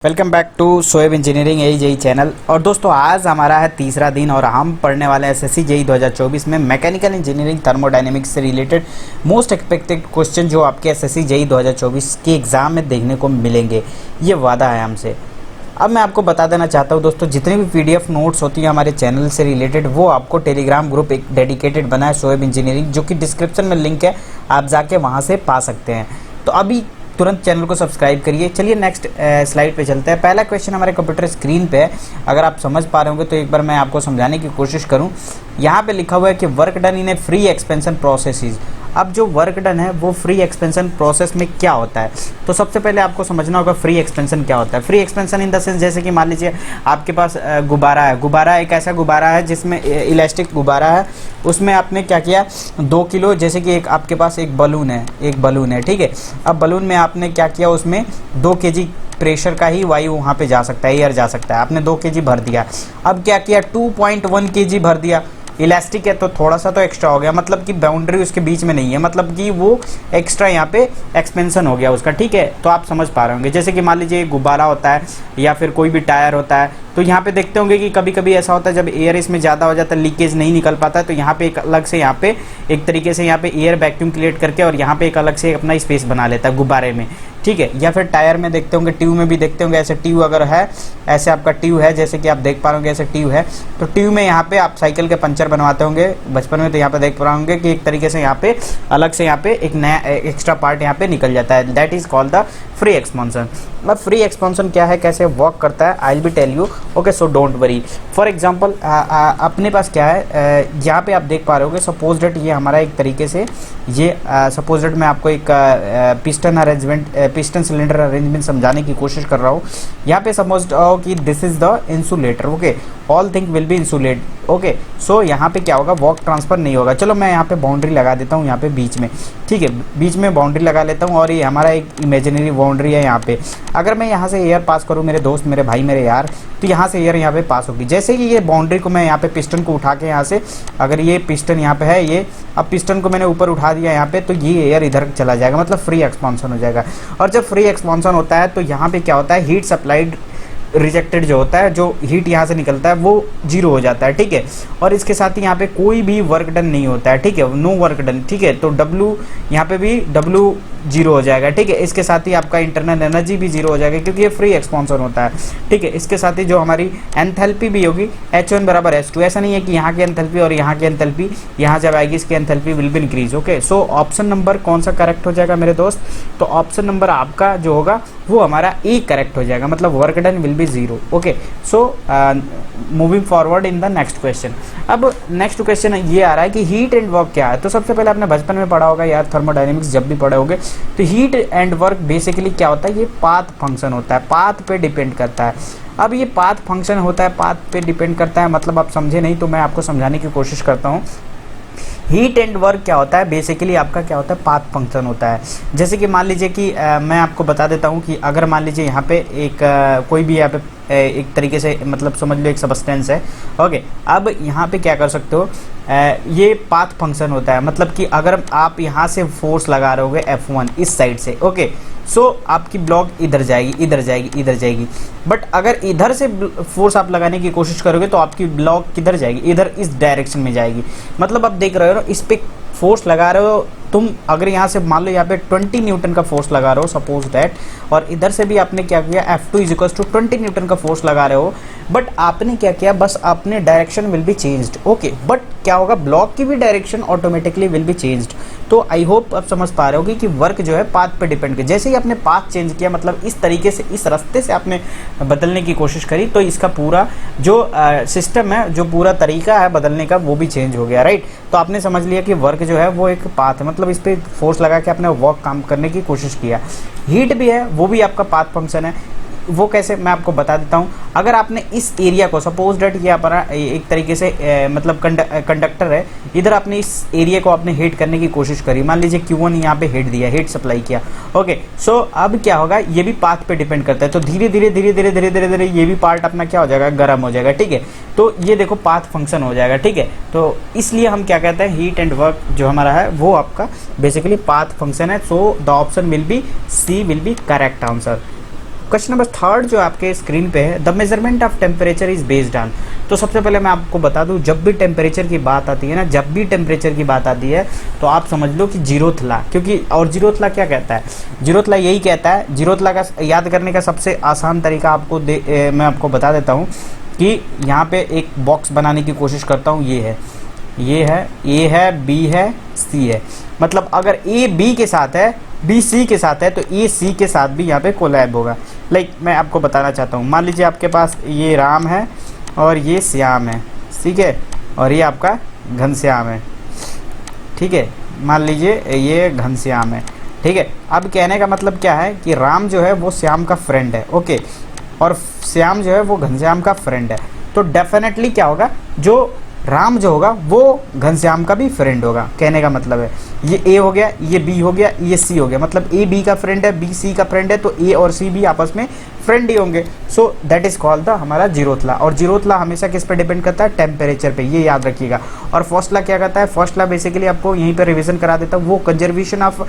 Welcome back to Shoaib engineering AJE channel. और दोस्तों आज हमारा है तीसरा दिन और हम पढ़ने वाले हैं SSC JEE 2024 में मैकेनिकल इंजीनियरिंग थर्मोडायनेमिक्स से रिलेटेड मोस्ट एक्सपेक्टेड क्वेश्चन जो आपके SSC JEE 2024 के एग्ज़ाम में देखने को मिलेंगे, ये वादा है हमसे। अब मैं आपको बता देना चाहता हूँ दोस्तों, जितनी भी PDF नोट्स होती हैं हमारे चैनल से रिलेटेड वो आपको टेलीग्राम ग्रुप एक डेडिकेटेड बना है सोएब इंजीनियरिंग, जो कि डिस्क्रिप्शन में लिंक है, आप जाके वहाँ से पा सकते हैं। तो अभी तुरंत चैनल को सब्सक्राइब करिए। चलिए नेक्स्ट स्लाइड पे चलते हैं। पहला क्वेश्चन हमारे कंप्यूटर स्क्रीन पे है, अगर आप समझ पा रहे होंगे तो एक बार मैं आपको समझाने की कोशिश करूं। यहाँ पे लिखा हुआ है कि work done in A free expansion processes. अब जो वर्क डन है वो फ्री एक्सपेंशन प्रोसेस में क्या होता है, तो सबसे पहले आपको समझना होगा फ्री एक्सपेंशन क्या होता है। Free expansion in the sense, जैसे कि मान लीजिए आपके पास गुब्बारा है। गुब्बारा एक ऐसा गुब्बारा है जिसमें इलास्टिक गुब्बारा है, उसमें आपने क्या किया 2 किलो, जैसे कि एक आपके पास एक बलून है, ठीक है। अब बलून में आपने क्या किया, उसमें 2 kg प्रेशर का ही वायु वहाँ पे जा सकता है, एयर जा सकता है। आपने 2 kg भर दिया। अब क्या किया 2.1 kg भर दिया। इलास्टिक है तो थोड़ा सा तो एक्स्ट्रा हो गया, मतलब कि बाउंड्री उसके बीच में नहीं है, मतलब कि वो एक्स्ट्रा यहाँ पे एक्सपेंशन हो गया उसका, ठीक है। तो आप समझ पा रहे होंगे, जैसे कि मान लीजिए गुब्बारा होता है या फिर कोई भी टायर होता है, तो यहाँ पे देखते होंगे कि कभी कभी ऐसा होता है जब एयर इसमें ज़्यादा हो जाता है, लीकेज नहीं निकल पाता है, तो यहाँ पे एक अलग से यहाँ पे एक तरीके से यहाँ पे एयर वैक्यूम क्रिएट करके और यहाँ पे एक अलग से अपना स्पेस बना लेता है गुब्बारे में, ठीक है। या फिर टायर में देखते होंगे, ट्यूब में भी देखते होंगे, ऐसे ट्यूब अगर है, ऐसे आपका ट्यूब है, जैसे कि आप देख पा रहे होंगे ऐसे ट्यूब है, तो ट्यूब में यहाँ पे आप साइकिल के पंचर बनवाते होंगे बचपन में, तो यहाँ पे देख पा रहे होंगे कि एक तरीके से यहाँ पे अलग से यहाँ पे एक नया एक्स्ट्रा पार्ट यहाँ पे निकल जाता है, that is called the free expansion. अब फ्री एक्सपेंशन क्या है, कैसे वर्क करता है, I will be tell you, okay. So don't worry. For example अपने पास क्या है, यहाँ पे आप देख पा रहे होगे, सपोज डेट ये हमारा एक तरीके से ये सपोज डेट मैं आपको एक पिस्टन सिलेंडर अरेंजमेंट समझाने की कोशिश कर रहा हूँ। यहाँ पे समझ आओ कि this is the insulator, okay, all thing will be insulate, okay. So यहाँ पे क्या होगा, वर्क ट्रांसफर नहीं होगा। चलो मैं यहाँ पे बाउंड्री लगा देता हूँ यहाँ पे बीच में, ठीक है, बीच में बाउंड्री लगा लेता हूँ और ये हमारा एक इमेजिनरी बाउंड्री है। यहाँ पे अगर मैं यहाँ से एयर पास करूँ, मेरे दोस्त, मेरे भाई, मेरे यार, तो यहाँ से एयर यहाँ पे पास होगी। जैसे कि ये बाउंड्री को मैं यहाँ पे पिस्टन को उठा के यहाँ से, अगर ये पिस्टन यहाँ पे है, ये अब पिस्टन को मैंने ऊपर उठा दिया यहाँ पे, तो ये एयर इधर चला जाएगा, मतलब फ्री एक्सपेंशन हो जाएगा। और जब फ्री एक्सपेंशन होता है तो यहाँ पे क्या होता है, हीट सप्लाइड रिजेक्टेड जो होता है, जो हीट यहाँ से निकलता है वो 0 हो जाता है, ठीक है। और इसके साथ ही यहाँ पे कोई भी वर्क डन नहीं होता है, ठीक है, नो वर्क डन, ठीक है। तो W यहाँ पे भी W 0 हो जाएगा, ठीक है। इसके साथ ही आपका इंटरनल एनर्जी भी 0 हो जाएगा, क्योंकि ये फ्री एक्सपेंशन होता है, ठीक है। इसके साथ ही जो हमारी एंथैल्पी भी होगी H1 बराबर H2। ऐसा नहीं है कि यहाँ की एंथैल्पी और यहाँ की एंथैल्पी यहाँ जब आएगी इसकी enthalpy will be increase, okay. So option number कौन सा करेक्ट हो जाएगा मेरे दोस्त, तो ऑप्शन नंबर आपका जो होगा वो हमारा ए करेक्ट हो जाएगा, मतलब work done will be 0, okay. So moving forward in the next question. अब नेक्स्ट क्वेश्चन ये आ रहा है कि हीट एंड वर्क क्या है। तो सबसे पहले आपने बचपन में पढ़ा होगा यार, थर्मोडायनेमिक्स जब भी पढ़े होंगे, तो हीट एंड वर्क बेसिकली क्या होता है, ये पाथ फंक्शन होता है, पाथ पे डिपेंड करता है। अब ये पाथ फंक्शन होता है, पाथ पे डिपेंड करता है, मतलब आप समझे नहीं तो मैं आपको समझाने की कोशिश करता हूँ। हीट एंड वर्क क्या होता है, बेसिकली आपका क्या होता है, पाथ फंक्शन होता है। जैसे कि मान लीजिए कि मैं आपको बता देता हूँ कि अगर मान लीजिए यहाँ पे एक कोई भी यहाँ पे एक तरीके से मतलब समझ लो एक सबस्टेंस है, ओके। अब यहाँ पे क्या कर सकते हो, ये पाथ फंक्शन होता है, मतलब कि अगर आप यहाँ से फोर्स लगा रहे होगे F1 इस साइड से, ओके, सो आपकी ब्लॉक इधर जाएगी, इधर जाएगी, इधर जाएगी। बट अगर इधर से फोर्स आप लगाने की कोशिश करोगे तो आपकी ब्लॉक किधर जाएगी, इधर इस डायरेक्शन में जाएगी। मतलब आप देख रहे हो इस पे फोर्स लगा रहे हो तुम, अगर यहाँ से मान लो यहाँ पे 20 न्यूटन का फोर्स लगा रहे हो सपोज दैट, और इधर से भी आपने क्या किया F2 is equals to 20 newton का फोर्स लगा रहे हो, बट आपने क्या किया, बस आपने direction will be changed, okay. But क्या होगा, ब्लॉक की भी direction automatically will be changed. तो आई होप आप समझ पा रहे हो कि वर्क जो है पाथ पे डिपेंड कर, जैसे ही आपने पाथ चेंज किया, मतलब इस तरीके से इस रास्ते से आपने बदलने की कोशिश करी, तो इसका पूरा जो सिस्टम है, जो पूरा तरीका है बदलने का, वो भी चेंज हो गया, राइट। तो आपने समझ लिया कि वर्क जो है वो एक पाथ है, मतलब इस पर फोर्स लगा के आपने वर्क काम करने की कोशिश किया। हीट भी है, वो भी आपका पाथ फंक्शन है। वो कैसे, मैं आपको बता देता हूँ। अगर आपने इस एरिया को सपोज डेट ये अपना एक तरीके से मतलब कंडक्टर है, इधर आपने इस एरिया को आपने हीट करने की कोशिश करी, मान लीजिए Q1 यहाँ पे हीट दिया, हीट सप्लाई किया, ओके। सो अब क्या होगा, ये भी पाथ पे डिपेंड करता है, तो धीरे धीरे धीरे धीरे धीरे धीरे धीरे ये भी पार्ट अपना क्या हो जाएगा, गर्म हो जाएगा, ठीक है। तो ये देखो पाथ फंक्शन हो जाएगा, ठीक है। तो इसलिए हम क्या कहते हैं, हीट एंड वर्क जो हमारा है वो आपका बेसिकली पाथ फंक्शन है। So the option will be C will be correct answer. Question number third जो आपके स्क्रीन पे है, the measurement of temperature is based on. तो सबसे पहले मैं आपको बता दूं, जब भी टेम्परेचर की बात आती है ना, जब भी टेम्परेचर की बात आती है तो आप समझ लो कि जीरोथ लॉ, क्योंकि और जीरोथ लॉ क्या कहता है, जीरोथ लॉ यही कहता है, जीरोथ लॉ का याद करने का सबसे आसान तरीका आपको मैं आपको बता देता हूँ कि यहाँ पे एक बॉक्स बनाने की कोशिश करता हूँ, ये है, ये है, ए है, बी है, सी है। मतलब अगर ए बी के साथ है, बी सी के साथ है, तो ए सी के साथ भी यहाँ पे कोलैब होगा। लाइक मैं आपको बताना चाहता हूँ, मान लीजिए आपके पास ये राम है और ये श्याम है, ठीक है, और ये आपका घनश्याम है, ठीक है, मान लीजिए ये घनश्याम है, ठीक है। अब कहने का मतलब क्या है कि राम जो है वो श्याम का फ्रेंड है, ओके, और श्याम जो है वो घनश्याम का फ्रेंड है। तो डेफिनेटली क्या होगा, जो राम जो होगा वो घनश्याम का भी फ्रेंड होगा। कहने का मतलब है ये ए हो गया, ये बी हो गया, ये सी हो गया, मतलब ए बी का फ्रेंड है, बी सी का फ्रेंड है, तो ए और सी भी आपस में फ्रेंड ही होंगे। सो दैट इज कॉल्ड द हमारा जीरोथ लॉ। और जीरोथ लॉ हमेशा किस पे डिपेंड करता है, टेम्परेचर पे, ये याद रखिएगा। और फर्स्ट लॉ क्या कहता है, फर्स्ट लॉ बेसिकली आपको यहीं पर रिविजन करा देता हूँ, वो conservation of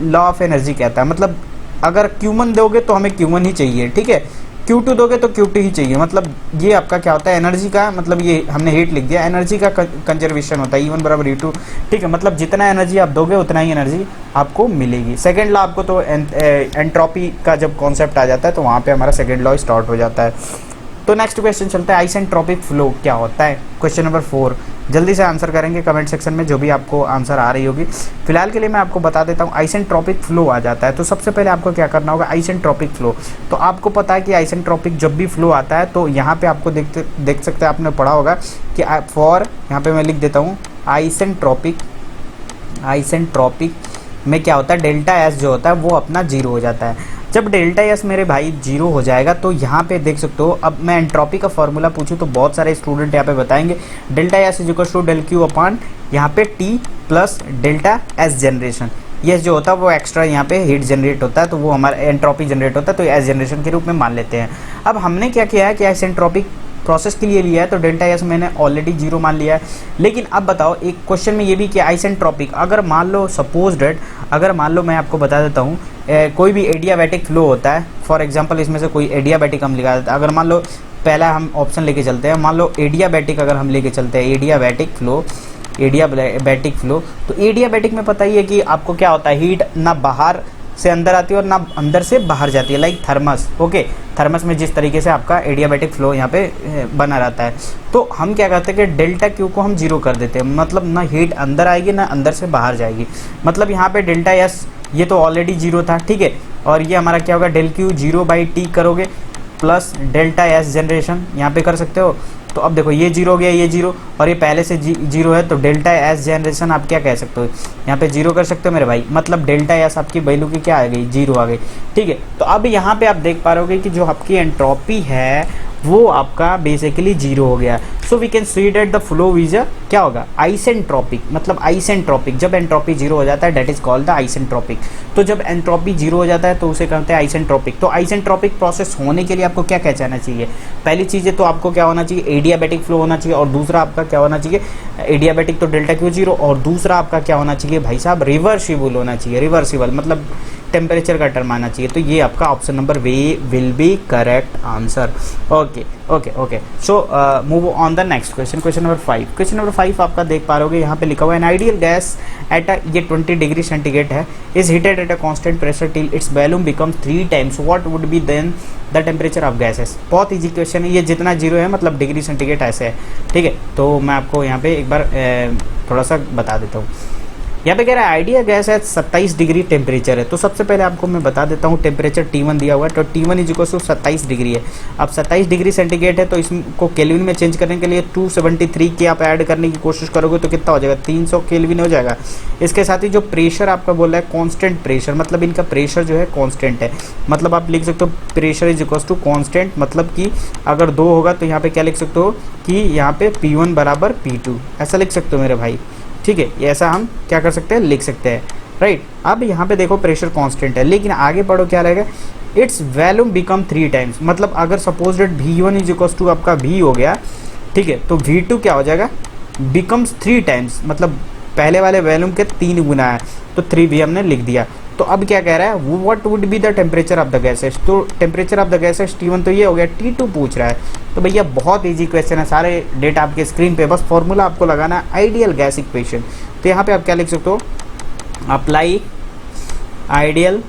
law of energy कहता है। मतलब अगर Q1 दोगे तो हमें Q1 ही चाहिए, ठीक है, Q2 दोगे तो Q2 ही चाहिए। मतलब ये आपका क्या होता है, एनर्जी का, मतलब ये हमने हीट लिख दिया, एनर्जी का कंजर्वेशन होता है, E1 बराबर E2, ठीक है। मतलब जितना एनर्जी आप दोगे उतना ही एनर्जी आपको मिलेगी। सेकेंड लॉ आपको तो एंट्रोपी का जब कॉन्सेप्ट आ जाता है तो वहाँ पे हमारा सेकेंड लॉ स्टार्ट हो जाता है। तो नेक्स्ट क्वेश्चन चलता है, आइसेंट्रोपिक फ्लो क्या होता है, क्वेश्चन नंबर 4। जल्दी से आंसर करेंगे कमेंट सेक्शन में, जो भी आपको आंसर आ रही होगी। फिलहाल के लिए मैं आपको बता देता हूँ, आइसेंट्रोपिक फ्लो आ जाता है। तो सबसे पहले आपको क्या करना होगा, आइसेंट्रोपिक फ्लो। तो आपको पता है कि आइसेंट्रोपिक जब भी फ्लो आता है तो यहाँ पे आपको देख सकते हैं, आपने पढ़ा होगा कि फॉर, यहाँ पे मैं लिख देता हूँ आइसेंट्रोपिक में क्या होता है, डेल्टा एस जो होता है वो अपना जीरो हो जाता है। जब डेल्टा एस मेरे भाई जीरो हो जाएगा तो यहाँ पे देख सकते हो, अब मैं एंट्रोपी का फॉर्मूला पूछूं तो बहुत सारे स्टूडेंट यहाँ पे बताएंगे, delta S is equal to del Q upon यहाँ पे T plus delta S generation. ये जो होता है वो एक्स्ट्रा यहाँ पे हीट जनरेट होता है, तो वो हमारा एंट्रोपी जनरेट होता है, तो एस जनरेशन के रूप में मान लेते हैं। अब हमने क्या किया है कि आइसेंट्रोपिक प्रोसेस के लिए लिया है, तो डेल्टा एस मैंने ऑलरेडी जीरो मान लिया है। लेकिन अब बताओ, एक क्वेश्चन में ये भी किया, आइसेंट्रोपिक अगर मान लो सपोज डेट, अगर मान लो मैं आपको बता देता हूँ, कोई भी एडियाबैटिक फ्लो होता है, फॉर एग्जांपल इसमें से कोई एडियाबैटिक हम लगा देते हैं। अगर मान लो पहला हम ऑप्शन लेके चलते हैं, मान लो एडियाबैटिक अगर हम लेके चलते हैं, एडियाबैटिक फ्लो, तो एडियाबैटिक में पता ही है कि आपको क्या होता है, हीट ना बाहर से अंदर आती है और ना अंदर से बाहर जाती है, लाइक थर्मस, ओके। थर्मस में जिस तरीके से आपका एडियाबैटिक फ्लो यहाँ पे बना रहता है, तो हम क्या करते हैं कि डेल्टा क्यू को हम जीरो कर देते हैं। मतलब ना हीट अंदर आएगी ना अंदर से बाहर जाएगी। मतलब यहाँ पे डेल्टा एस ये तो ऑलरेडी जीरो था, ठीक है, और ये हमारा क्या होगा, del Q zero by T करोगे प्लस डेल्टा एस जनरेशन यहाँ पे कर सकते हो। तो अब देखो ये जीरो हो गया, ये जीरो, और ये पहले से जीरो है, तो डेल्टा एस जनरेशन आप क्या कह सकते हो, यहाँ पे जीरो कर सकते हो मेरे भाई। मतलब डेल्टा एस आपकी वैल्यू की क्या आ गई, जीरो आ गई, ठीक है। तो अब यहाँ पे आप देख पा रहे हो कि जो आपकी एंट्रोपी है वो आपका बेसिकली जीरो हो गया। So we can see that the flow is क्या होगा, आइसेंट्रोपिक। मतलब आइसेंट्रोपिक, जब एंट्रोपी जीरो हो जाता है that is called the isentropic. तो जब एंट्रोपी जीरो हो जाता है तो उसे कहते हैं आइसेंट्रोपिक। तो आइसेंट्रोपिक प्रोसेस होने के लिए आपको क्या कहना चाहिए, पहली चीज़ है तो आपको क्या होना चाहिए, एडियाबैटिक फ्लो होना चाहिए, और दूसरा आपका क्या होना चाहिए, एडियाबैटिक तो डेल्टा क्यू जीरो, और दूसरा आपका क्या होना चाहिए भाई साहब, रिवर्सिबल होना चाहिए। रिवर्सिबल मतलब टेम्परेचर का टर्म आना चाहिए। तो ये आपका option number way will be correct answer. Okay. So move on the next question, question number 5। Question number 5 आपका देख पा रहे हो, यहाँ पे लिखा हुआ है, एन आइडियल गैस एट ये 20 डिग्री सेंटीग्रेड है, is heated at a constant pressure till its volume becomes 3 times, what would be then the temperature of gases. बहुत ईजी क्वेश्चन है ये, जितना जीरो है मतलब डिग्री सेंटीग्रेड ऐसे है, ठीक है। तो मैं आपको यहाँ पे एक बार थोड़ा सा बता देता हूँ। यहाँ पे कह रहा है आइडिया गैस है 27 डिग्री टेम्परेचर है। तो सबसे पहले आपको मैं बता देता हूँ टेम्परेचर T1 दिया हुआ है, तो T1 is equal to 27 degree है। अब 27 डिग्री सेंटीग्रेड है, तो इसको केल्विन में चेंज करने के लिए 273 के आप ऐड करने की कोशिश करोगे तो कितना हो जाएगा, 300 केल्विन हो जाएगा। इसके साथ ही जो प्रेशर आपका बोल रहा है कॉन्स्टेंट प्रेशर, मतलब इनका प्रेशर जो है कॉन्स्टेंट है। मतलब आप लिख सकते हो pressure is equal to constant, मतलब कि अगर 2 होगा तो यहाँ पे क्या लिख सकते हो कि यहाँ पे P1 बराबर P2 ऐसा लिख सकते हो मेरे भाई, ठीक है। ये ऐसा हम क्या कर सकते हैं, लिख सकते हैं, राइट। अब यहाँ पे देखो प्रेशर कांस्टेंट है, लेकिन आगे पढ़ो क्या रहेगा, इट्स वॉल्यूम बिकम 3 टाइम्स। मतलब अगर suppose that V1 is equal to आपका V हो गया, ठीक है, तो V2 क्या हो जाएगा, बिकम्स 3 टाइम्स, मतलब पहले वाले वॉल्यूम के 3 गुना है, तो 3 भी हमने लिख दिया। तो तो अब क्या कह रहा है, what would be the temperature of the gases, तो temperature of the gases T1 तो ये हो गया, T2 पूछ रहा है। तो भैया बहुत इजी क्वेश्चन है, सारे डेटा आपके स्क्रीन पे, बस फॉर्मूला आपको लगाना है आइडियल गैस इक्वेशन। तो यहाँ पे आप क्या लिख सकते हो, अप्लाई आइडियल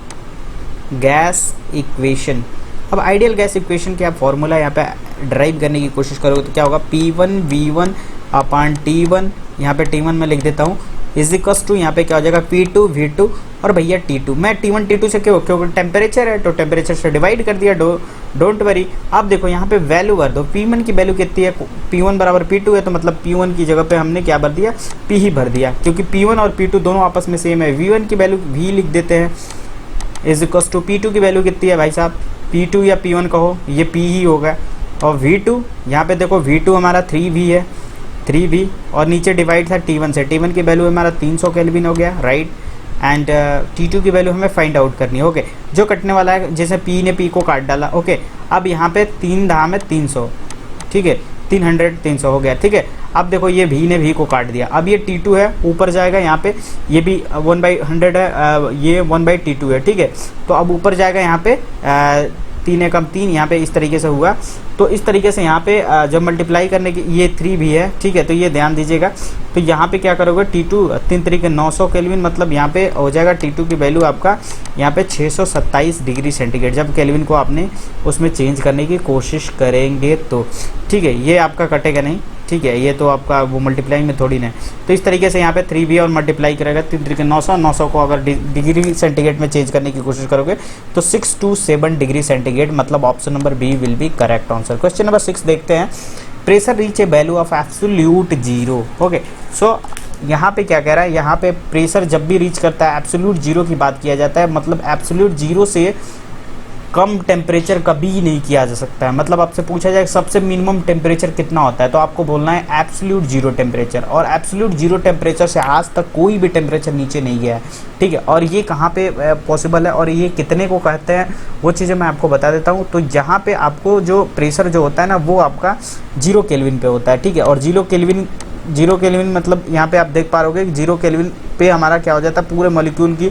गैस इक्वेशन। अब आइडियल गैस इक्वेशन के आप फॉर्मूला यहाँ पे ड्राइव करने की कोशिश करोगे तो क्या होगा, P1V1 अपान T1, यहाँ पे T1 मैं लिख देता हूँ, इज इक्वस टू यहाँ पे क्या हो जाएगा P2V2 और भैया T2। मैं T1 T2 से क्यों, क्योंकि टेम्परेचर है तो टेम्परेचर से डिवाइड कर दिया, डोंट वरी। आप देखो यहाँ पे वैल्यू भर दो, P1 की वैल्यू कितनी है, P1 बराबर P2 है, तो मतलब P1 की जगह पे हमने क्या भर दिया, P ही भर दिया, क्योंकि P1 और P2 दोनों आपस में सेम है। V1 की वैल्यू V लिख देते हैं, इज इक्वस टू P2 की वैल्यू कितनी है भाई साहब, P2 या P1 कहो, ये P ही होगा। और V2 यहाँ पे देखो, V2 हमारा 3V है, 3V, और नीचे डिवाइड था T1 से, T1 की वैल्यू हमारा 300 केल्विन हो गया, राइट। एंड T2 की वैल्यू हमें फाइंड आउट करनी है, ओके। जो कटने वाला है, जैसे P ने P को काट डाला, ओके। अब यहाँ पे 3 धाम है 300, ठीक है, 300 हो गया, ठीक है। अब देखो ये V ने V को काट दिया, अब ये T2 है, ऊपर जाएगा, यहाँ पे ये भी 1/100 है, ये 1/T2 है, ठीक है। तो अब ऊपर जाएगा यहाँ पे 3 एकम 3, यहाँ पे इस तरीके से हुआ। तो इस तरीके से यहाँ पे जब मल्टीप्लाई करने की, ये 3 भी है, ठीक है, तो ये ध्यान दीजिएगा। तो यहाँ पे क्या करोगे, T2 3 तरीके 900 केल्विन, मतलब यहाँ पे हो जाएगा T2 की वैल्यू आपका यहाँ पे 627 डिग्री सेंटीग्रेड, जब केल्विन को आपने उसमें चेंज करने की कोशिश करेंगे तो, ठीक है। ये आपका कटेगा नहीं, ठीक है, ये तो आपका वो मल्टीप्लाई में थोड़ी ना। तो इस तरीके से यहाँ पे 3V और मल्टीप्लाई करेगा 3 तरीके 900 को अगर डिग्री सेंटीग्रेड में चेंज करने की कोशिश करोगे तो 627 डिग्री सेंटीग्रेड, मतलब option number B will be correct answer. Question number 6 देखते हैं, pressure reach a value of absolute zero, okay. So यहाँ पे क्या कह रहा है, यहाँ पे प्रेशर जब भी रीच करता है एब्सोल्यूट जीरो की बात किया जाता है, मतलब एब्सोल्यूट जीरो से कम टेम्परेचर कभी नहीं किया जा सकता है। मतलब आपसे पूछा जाए सबसे मिनिमम टेम्परेचर कितना होता है, तो आपको बोलना है एब्सोल्यूट जीरो टेम्परेचर, और एब्सोल्यूट जीरो टेम्परेचर से आज तक कोई भी टेम्परेचर नीचे नहीं गया है, ठीक है। और ये कहाँ पे पॉसिबल है और ये कितने को कहते हैं, वो चीज़ें मैं आपको बता देता हूँ। तो जहाँ पे आपको जो प्रेशर जो होता है ना, वो आपका 0 केल्विन पे होता है, ठीक है। और 0 केल्विन मतलब यहाँ पे आप देख पा रहोगे 0 केल्विन पे हमारा क्या हो जाता है, पूरे मॉलिक्यूल की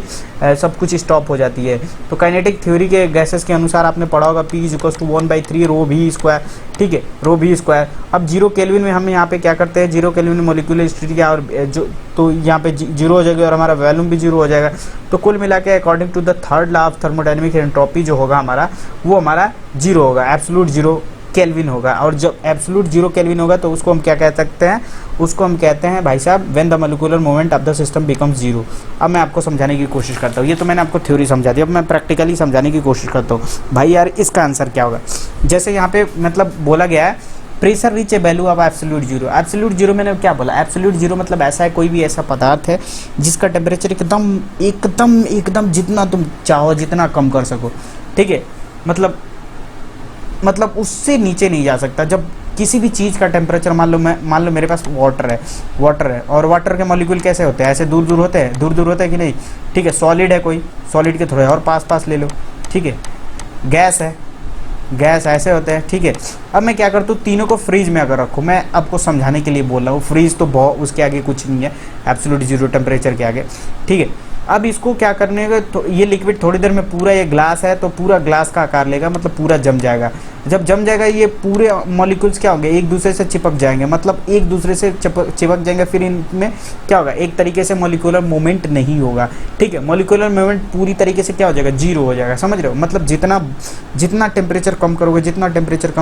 सब कुछ स्टॉप हो जाती है। तो काइनेटिक थ्योरी के गैसेस के अनुसार आपने पढ़ा होगा P = 1/3 ρ V स्क्वायर, ठीक है, ρ V स्क्वायर। अब 0 केल्विन में हम यहाँ पे क्या करते हैं, 0 केल्विन में मॉलिक्यूलर स्टेट क्या, और जो तो यहाँ पे 0 हो जाएगा और हमारा वॉल्यूम भी 0 हो जाएगा। तो कुल मिला के according to the third law of thermodynamic entropy जो होगा हमारा, वो हमारा 0 होगा, एब्सोल्यूट 0 केल्विन होगा। और जब एब्सोल्यूट 0 केल्विन होगा तो उसको हम क्या कह सकते हैं, उसको हम कहते हैं भाई साहब when the molecular moment of the system becomes 0। अब मैं आपको समझाने की कोशिश करता हूँ, ये तो मैंने आपको थ्योरी समझा दी, अब मैं प्रैक्टिकली समझाने की कोशिश करता हूँ। भाई यार इसका आंसर क्या होगा, जैसे यहाँ पे मतलब बोला गया है pressure reach a value of absolute zero. Absolute zero मैंने क्या बोला, एब्सोल्यूट जीरो मतलब ऐसा है, कोई भी ऐसा पदार्थ है जिसका टेम्परेचर एकदम एकदम एकदम जितना तुम चाहो जितना कम कर सको, ठीक है, मतलब उससे नीचे नहीं जा सकता। जब किसी भी चीज़ का टेम्परेचर मान लो मेरे पास वाटर है और वाटर के मॉलिक्यूल कैसे होते हैं, ऐसे दूर दूर होते हैं कि नहीं, ठीक है। सॉलिड है कोई, सॉलिड के थोड़े और पास ले लो, ठीक है। गैस ऐसे होते हैं, ठीक है। अब मैं क्या करता हूँ, तीनों को फ्रीज में अगर रखूँ, मैं आपको समझाने के लिए बोल रहा हूँ, फ्रीज तो बहुत उसके आगे कुछ नहीं है एब्सोल्यूट जीरो टेम्परेचर के आगे, ठीक है। अब इसको क्या करने का, तो ये लिक्विड थोड़ी देर में पूरा, ये ग्लास है तो पूरा ग्लास का आकार लेगा, मतलब पूरा जम जाएगा। जब जम जाएगा ये पूरे मॉलिक्यूल्स क्या होंगे, एक दूसरे से चिपक जाएंगे, मतलब एक दूसरे से चिपक जाएंगे, फिर इनमें क्या होगा, एक तरीके से मॉलिक्यूलर मूवमेंट नहीं होगा, ठीक है। मॉलिक्यूलर मूवमेंट पूरी तरीके से क्या हो जाएगा, 0 हो जाएगा, समझ रहे हो। मतलब जितना टेम्परेचर कम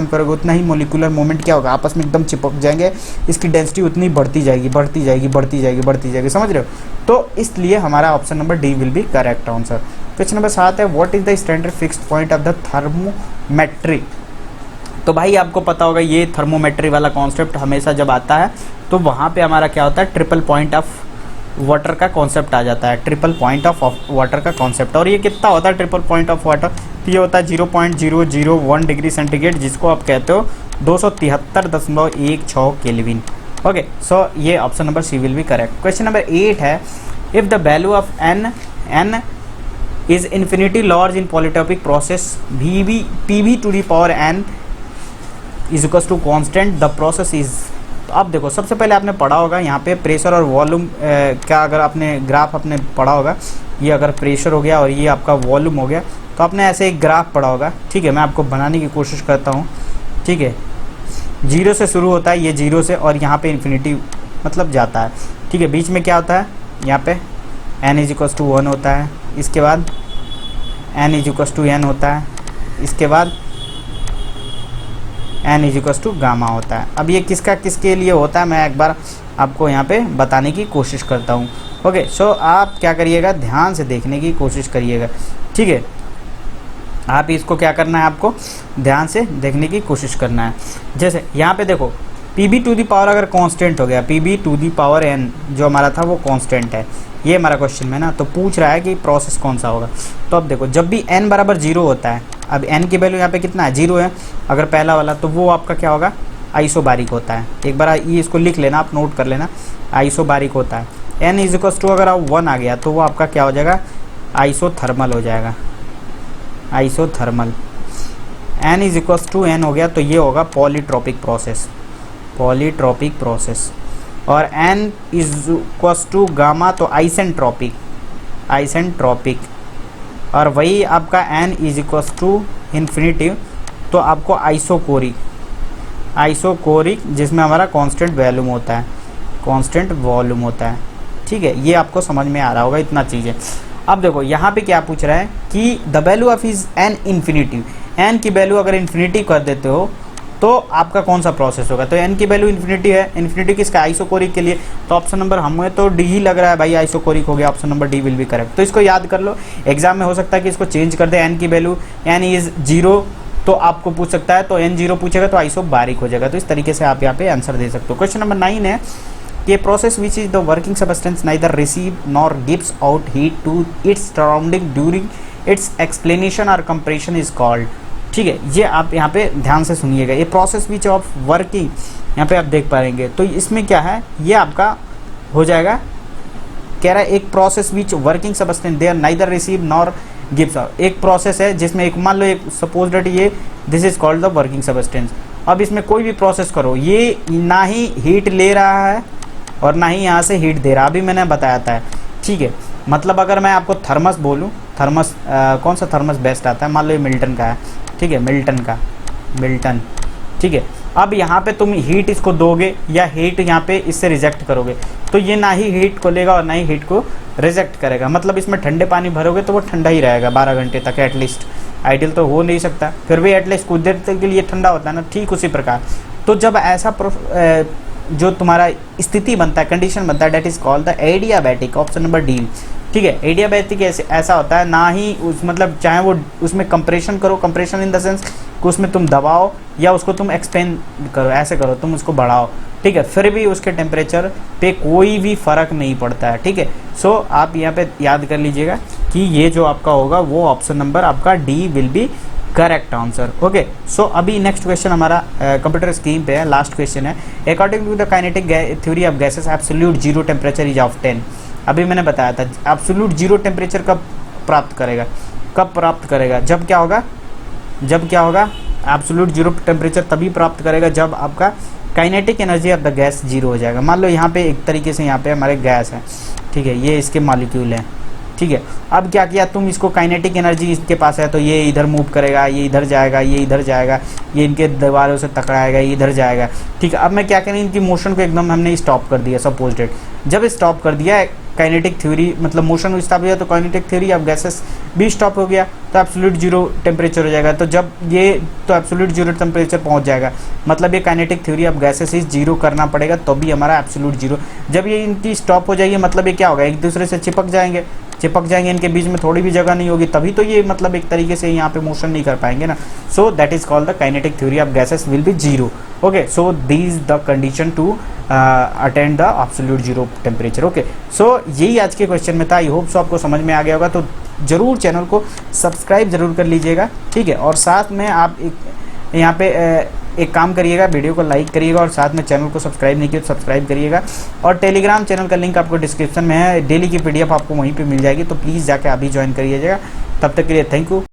करोगे उतना ही मॉलिक्यूलर मूवमेंट क्या होगा, आपस में एकदम चिपक जाएंगे, इसकी डेंसिटी उतनी बढ़ती जाएगी, समझ रहे हो। तो इसलिए हमारा option number D will be correct answer. Question number 7 है, what is the standard fixed point of the thermometry. तो भाई आपको पता होगा ये थर्मोमेट्री वाला कॉन्सेप्ट हमेशा जब आता है तो वहाँ पे हमारा क्या होता है, ट्रिपल पॉइंट ऑफ वाटर का कॉन्सेप्ट आ जाता है, ट्रिपल पॉइंट ऑफ वाटर का कॉन्सेप्ट। और ये कितना होता है ट्रिपल पॉइंट ऑफ वाटर, तो ये होता है 0.001 डिग्री सेंटीग्रेड, जिसको आप कहते हो 273.16 केल्विन, ओके। सो ये option number C will be correct. Question number 8 है, if the value of n is infinity large in polytropic process pv to the power n is equals to constant, the process is तो अब देखो सबसे पहले आपने पढ़ा होगा यहाँ पे प्रेशर और वॉल्यूम का, अगर आपने ग्राफ आपने पढ़ा होगा, ये अगर प्रेशर हो गया और ये आपका वॉल्यूम हो गया, तो आपने ऐसे एक ग्राफ पढ़ा होगा। ठीक है, मैं आपको बनाने की कोशिश करता हूँ। ठीक है, 0 से शुरू होता है, ये 0 से, और यहाँ पे इन्फिनिटी मतलब जाता है। ठीक है, बीच में क्या होता है, यहाँ पे n=1 होता है, इसके बाद n=n होता है, इसके बाद n=γ होता है। अब ये किसका किसके लिए होता है, मैं एक बार आपको यहाँ पे बताने की कोशिश करता हूँ। ओके, सो आप क्या करिएगा, ध्यान से देखने की कोशिश करिएगा। ठीक है, आप इसको क्या करना है, आपको ध्यान से देखने की कोशिश करना है। जैसे यहाँ पे देखो Pb² अगर कांस्टेंट हो गया, Pb⁴n जो हमारा था वो कांस्टेंट है, ये हमारा क्वेश्चन में ना, तो पूछ रहा है कि प्रोसेस कौन सा होगा। तो अब देखो जब भी n बराबर 0 होता है, अब n की वैल्यू यहाँ पे कितना है, 0 है अगर पहला वाला, तो वो आपका क्या होगा, आइसोबारिक होता है। एक बार ये इसको लिख लेना, आप नोट कर लेना, आइसोबारिक होता है। n अगर 1 आ गया तो वो आपका क्या हो जाएगा, आइसोथर्मल हो जाएगा, आइसोथर्मल। n हो गया तो ये होगा पॉलीट्रॉपिक प्रोसेस, पॉलीट्रॉपिक प्रोसेस। और n=γ तो आइसेंट्रोपिक, आइसेंट्रोपिक। और वही आपका n=∞ तो आपको आइसोकोरिक, आइसोकोरिक जिसमें हमारा कांस्टेंट वॉल्यूम होता है, कांस्टेंट वॉल्यूम होता है। ठीक है, ये आपको समझ में आ रहा होगा, इतना चीज़ें। अब देखो यहाँ पे क्या पूछ रहा है कि the value of is n∞, n की वैल्यू अगर इन्फिनिटी कर देते हो तो आपका कौन सा प्रोसेस होगा। तो n की वैल्यू इन्फिनिटी है, इन्फिनिटी किसका, आइसोकोरिक के लिए। तो ऑप्शन नंबर हमें तो डी ही लग रहा है भाई, आइसोकोरिक हो गया, option number D will be correct. तो इसको याद कर लो, एग्जाम में हो सकता है कि इसको चेंज कर दे, n की वैल्यू n=0 तो आपको पूछ सकता है, तो n0 पूछेगा तो आइसोबारिक हो जाएगा। तो इस तरीके से आप यहाँ पे आंसर दे सकते हो। क्वेश्चन नंबर 9 है कि process which is the working substance neither receive nor gives out heat to its surrounding during its explanation और कंप्रेशन इज कॉल्ड। ठीक है, ये आप यहाँ पे ध्यान से सुनिएगा, ये प्रोसेस विच ऑफ वर्किंग यहाँ पे आप देख पाएंगे। तो इसमें क्या है, ये आपका हो जाएगा, कह रहा है एक process which working substance there neither receive nor gives out. एक प्रोसेस है जिसमें एक, मान लो एक सपोज दैट ये this is called the working substance. अब इसमें कोई भी प्रोसेस करो, ये ना ही हीट ले रहा है और ना ही यहाँ से हीट दे रहा, अभी मैंने बताया था। ठीक है, मतलब अगर मैं आपको थर्मस बोलूँ, थर्मस कौन सा थर्मस बेस्ट आता है, मान लो ये मिल्टन का है। ठीक है, मिल्टन का, मिल्टन। ठीक है, अब यहाँ पे तुम हीट इसको दोगे या हीट यहाँ पे इससे रिजेक्ट करोगे, तो ये ना ही हीट को लेगा और ना ही हीट को रिजेक्ट करेगा। मतलब इसमें ठंडे पानी भरोगे तो वो ठंडा ही रहेगा 12 घंटे तक एटलीस्ट। आइडियल तो हो नहीं सकता, फिर भी एटलीस्ट कुछ देर तक के लिए ठंडा होता है ना, ठीक उसी प्रकार। तो जब ऐसा जो तुम्हारा स्थिति बनता है, कंडीशन बनता है, that is called the adiabatic, option number D. ठीक है, एडियाबैटिक ऐसा होता है, ना ही उस मतलब चाहे वो उसमें कंप्रेशन करो, कंप्रेशन इन द सेंस कि उसमें तुम दबाओ या उसको तुम एक्सपेंड करो, ऐसे करो, तुम उसको बढ़ाओ। ठीक है, फिर भी उसके टेम्परेचर पे कोई भी फ़र्क नहीं पड़ता है। ठीक है, सो आप यहाँ पे याद कर लीजिएगा कि ये जो आपका होगा वो ऑप्शन नंबर आपका D will be correct answer. Okay, so अभी नेक्स्ट क्वेश्चन हमारा कंप्यूटर स्क्रीन पे है, लास्ट क्वेश्चन है। According to the kinetic theory of gases absolute zero temperature is of 10। अभी मैंने बताया था एब्सोल्यूट जीरो टेम्परेचर कब प्राप्त करेगा, कब प्राप्त करेगा, जब क्या होगा, जब क्या होगा, एब्सोल्यूट जीरो टेम्परेचर तभी प्राप्त करेगा जब आपका kinetic energy of the gas zero हो जाएगा। मान लो यहाँ पे एक तरीके से यहाँ पे हमारे गैस है, ठीक है, ये इसके मॉलिक्यूल हैं। ठीक है, अब क्या किया तुम, इसको काइनेटिक एनर्जी इसके पास है तो ये इधर मूव करेगा, ये इधर जाएगा, ये इधर जाएगा, ये इनके दीवारों से टकराएगा, ये इधर जाएगा। ठीक है, अब मैं क्या करें, इनकी मोशन को एकदम हमने स्टॉप कर दिया, सपोज डेट। जब स्टॉप कर दिया काइनेटिक थ्योरी, मतलब मोशन स्टॉप हो गया, तो काइनेटिक थ्योरी ऑफ गैसेस भी स्टॉप हो गया, तो एब्सोल्यूट जीरो टेम्परेचर हो जाएगा। तो जब ये तो एब्सोल्यूट जीरो टेम्परेचर पहुंच जाएगा, मतलब ये kinetic theory of gases is zero करना पड़ेगा तो भी हमारा एब्सोल्यूट जीरो। जब ये इनकी स्टॉप हो जाएगी, मतलब ये क्या होगा, एक दूसरे से चिपक जाएंगे, इनके बीच में थोड़ी भी जगह नहीं होगी, तभी तो ये मतलब एक तरीके से यहाँ पे मोशन नहीं कर पाएंगे ना। So that is called the kinetic theory of gases will be zero. Okay, so this the condition to attend the absolute zero temperature. Okay, so यही आज के क्वेश्चन में था। आई होप सो आपको समझ में आ गया होगा, तो जरूर चैनल को सब्सक्राइब जरूर कर लीजिएगा। ठीक है, और साथ में आप यहाँ पे एक काम करिएगा, वीडियो को लाइक करिएगा और साथ में चैनल को सब्सक्राइब नहीं किया तो सब्सक्राइब करिएगा। और टेलीग्राम चैनल का लिंक आपको डिस्क्रिप्शन में है, डेली की PDF आपको वहीं पे मिल जाएगी, तो प्लीज़ जाके अभी ज्वाइन करिएगा। तब तक के लिए थैंक यू।